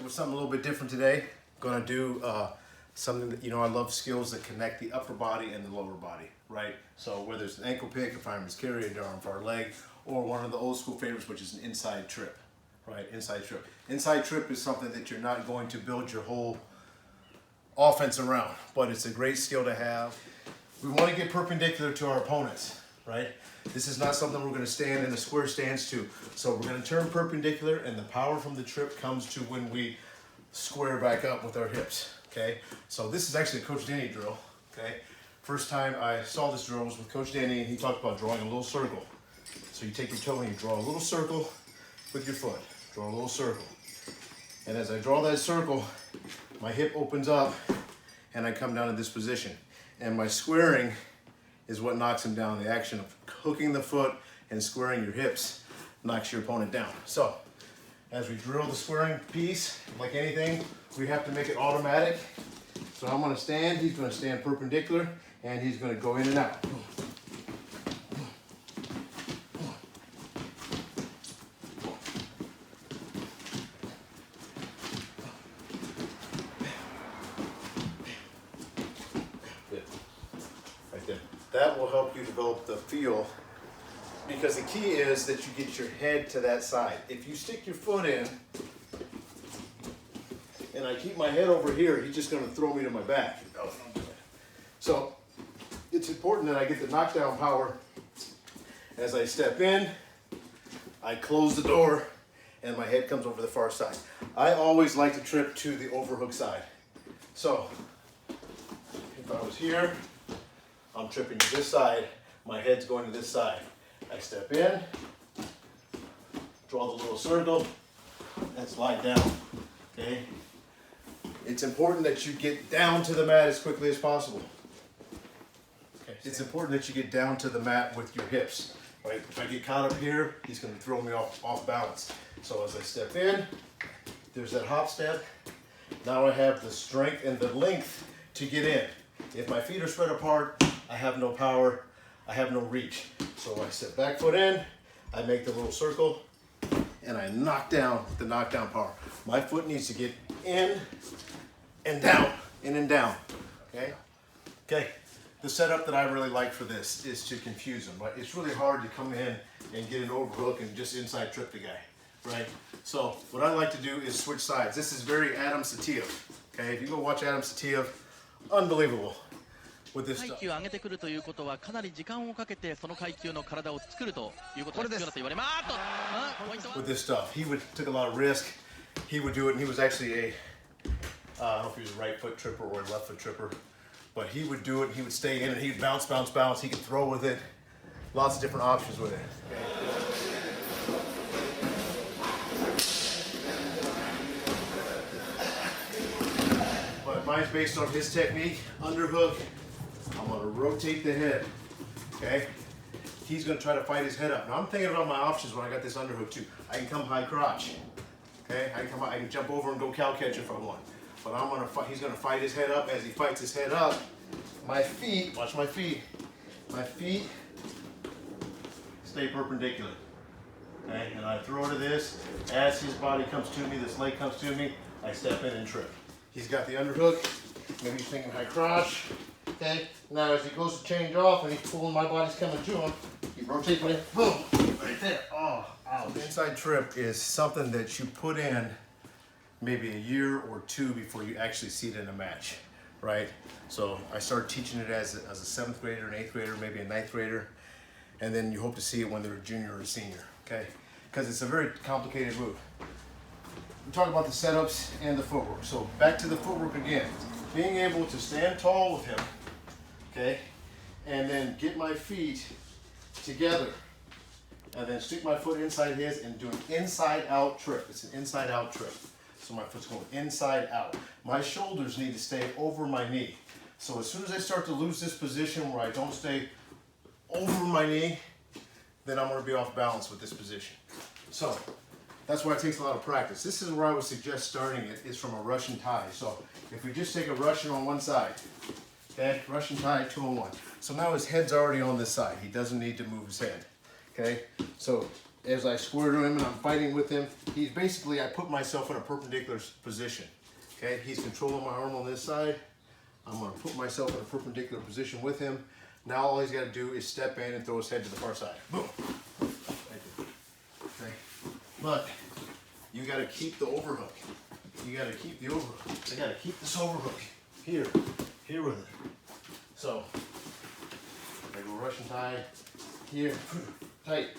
with something a little bit different today. Gonna do something that, I love skills that connect the upper body and the lower body, right? So whether it's an ankle pick, a fireman's carry, a arm far leg, or one of the old school favorites, which is an inside trip, right? Inside trip. Inside trip is something that you're not going to build your whole offense around, but it's a great skill to have. We want to get perpendicular to our opponents, right? This is not something we're going to stand in a square stance to. So we're going to turn perpendicular, and the power from the trip comes to when we square back up with our hips, okay? So this is actually a Coach Danny drill, okay? First time I saw this drill was with Coach Danny, and he talked about drawing a little circle. So you take your toe and you draw a little circle with your foot. Draw a little circle. And as I draw that circle, my hip opens up and I come down to this position. And my squaring is what knocks him down. The action of hooking the foot and squaring your hips knocks your opponent down. So as we drill the squaring piece, like anything, we have to make it automatic. So I'm gonna stand, he's gonna stand perpendicular, and he's gonna go in and out. Right there. That will help you develop the feel, because the key is that you get your head to that side. If you stick your foot in and I keep my head over here, he's just going to throw me to my back. So it's important that I get the knockdown power. As I step in, I close the door and my head comes over the far side. I always like to trip to the overhook side. So if I was here, I'm tripping to this side, my head's going to this side. I step in, draw the little circle, and slide down, okay? It's important that you get down to the mat as quickly as possible. Okay, it's important that you get down to the mat with your hips, right? If I get caught up here, he's gonna throw me off balance. So as I step in, there's that hop step. Now I have the strength and the length to get in. If my feet are spread apart, I have no power, I have no reach. So I step back foot in, I make the little circle, and I knock down the knockdown power. My foot needs to get in and down, in and down, okay? Okay, the setup that I really like for this is to confuse them, right? It's really hard to come in and get an overhook and just inside trip the guy, right? So what I like to do is switch sides. This is very Adam Saitiev, okay? If you go watch Adam Saitiev, unbelievable. With this stuff. 階級を上げてくるということはかなり時間をかけてその階級の体を作るということが必要だと言われます。With this stuff, he took a lot of risk. He would do it, and he was actually I don't know if he was a right foot tripper or a left foot tripper, but he would do it. And he would stay in, and he'd bounce, bounce, bounce. He could throw with it. Lots of different options with it. But mine's based on his technique, underhook. I'm going to rotate the head, okay? He's going to try to fight his head up. Now I'm thinking about my options when I got this underhook too. I can come high crotch, okay? I can jump over and go cow catch if I want. But I'm going to fight, he's going to fight his head up. As he fights his head up, my feet, watch my feet stay perpendicular, okay? And I throw to this. As his body comes to me, this leg comes to me, I step in and trip. He's got the underhook. Maybe he's thinking high crotch. Okay, now as he goes to change off and he's pulling, my body's coming to him, he rotates my, boom, right there. Oh, ouch. The inside trip is something that you put in maybe a year or two before you actually see it in a match, right? So I started teaching it as a 7th grader, an 8th grader, maybe a 9th grader, and then you hope to see it when they're a junior or a senior, okay? Because it's a very complicated move. We talk about the setups and the footwork. So back to the footwork again. Being able to stand tall with him, okay, and then get my feet together, and then stick my foot inside his and do an inside out trip. It's an inside out trip. So my foot's going inside out. My shoulders need to stay over my knee. So as soon as I start to lose this position where I don't stay over my knee, then I'm going to be off balance with this position. So that's why it takes a lot of practice. This is where I would suggest starting it, is from a Russian tie. So if we just take a Russian on one side, okay, Russian tie, 2 on 1. So now his head's already on this side. He doesn't need to move his head, okay? So as I square to him and I'm fighting with him, he's basically, I put myself in a perpendicular position. Okay, he's controlling my arm on this side. I'm gonna put myself in a perpendicular position with him. Now all he's gotta do is step in and throw his head to the far side. Boom. Okay, but you gotta keep the overhook. You gotta keep the overhook. I gotta keep this overhook here with it. So, I go Russian tie, here, tight.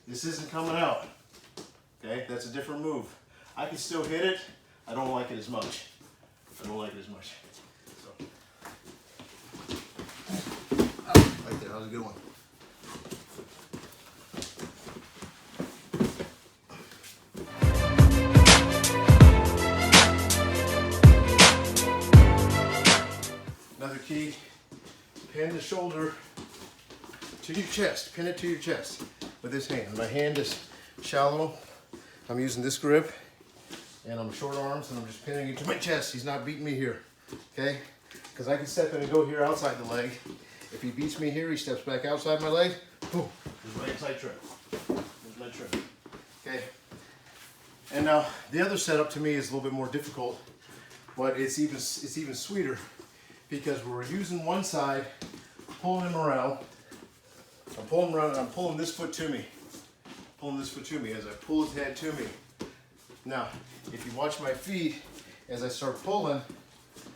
This isn't coming out. Okay, that's a different move. I can still hit it. I don't like it as much. So, right there, that was a good one. Another key, pin the shoulder to your chest. Pin it to your chest with this hand. My hand is shallow. I'm using this grip, and I'm short arms, and I'm just pinning it to my chest. He's not beating me here, okay? Because I can step in and go here outside the leg. If he beats me here, he steps back outside my leg. Boom, there's my inside trip. There's my trip, okay? And now the other setup to me is a little bit more difficult, but it's even sweeter because we're using one side, pulling him around. I'm pulling him around and I'm pulling this foot to me. Pulling this foot to me as I pull his head to me. Now, if you watch my feet, as I start pulling,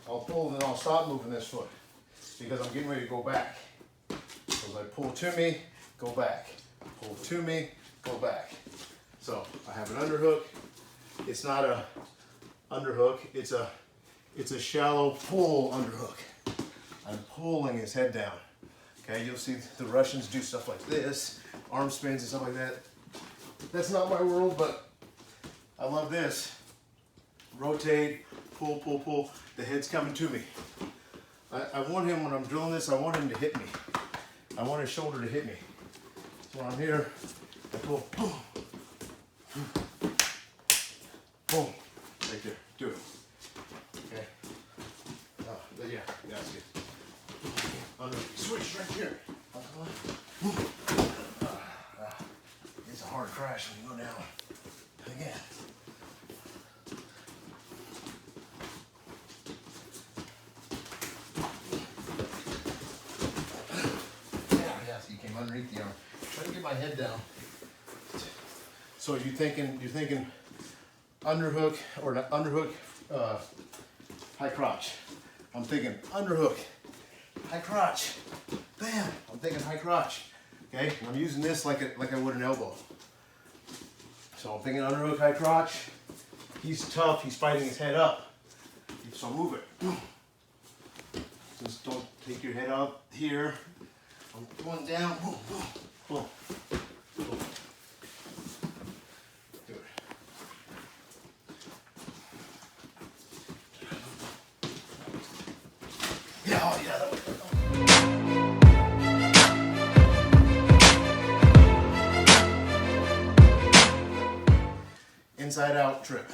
I'll pull and then I'll stop moving this foot because I'm getting ready to go back. So as I pull to me, go back. Pull to me, go back. So I have an underhook. It's not a underhook. It's a shallow pull underhook. I'm pulling his head down. Okay, you'll see the Russians do stuff like this, arm spins and stuff like that. That's not my world, but I love this. Rotate, pull. The head's coming to me. I want him, when I'm drilling this, I want him to hit me. I want his shoulder to hit me. So I'm here, I pull, boom. Boom. Right there. Do it. Okay. Yeah, that's good. Switch right here. It's a hard crash when you go down. Again. Yeah, so you came underneath the arm. Try to get my head down. So you're thinking underhook or not underhook, high crotch. I'm thinking underhook, high crotch. Bam! I'm thinking high crotch. Okay, and I'm using this like I would an elbow. So I'm thinking underhook, high crotch. He's tough. He's fighting his head up. So move it. Just don't take your head up here. I'm going down. Boom, boom, boom. Boom. Do it. Yeah, oh yeah, that way. Inside out trip.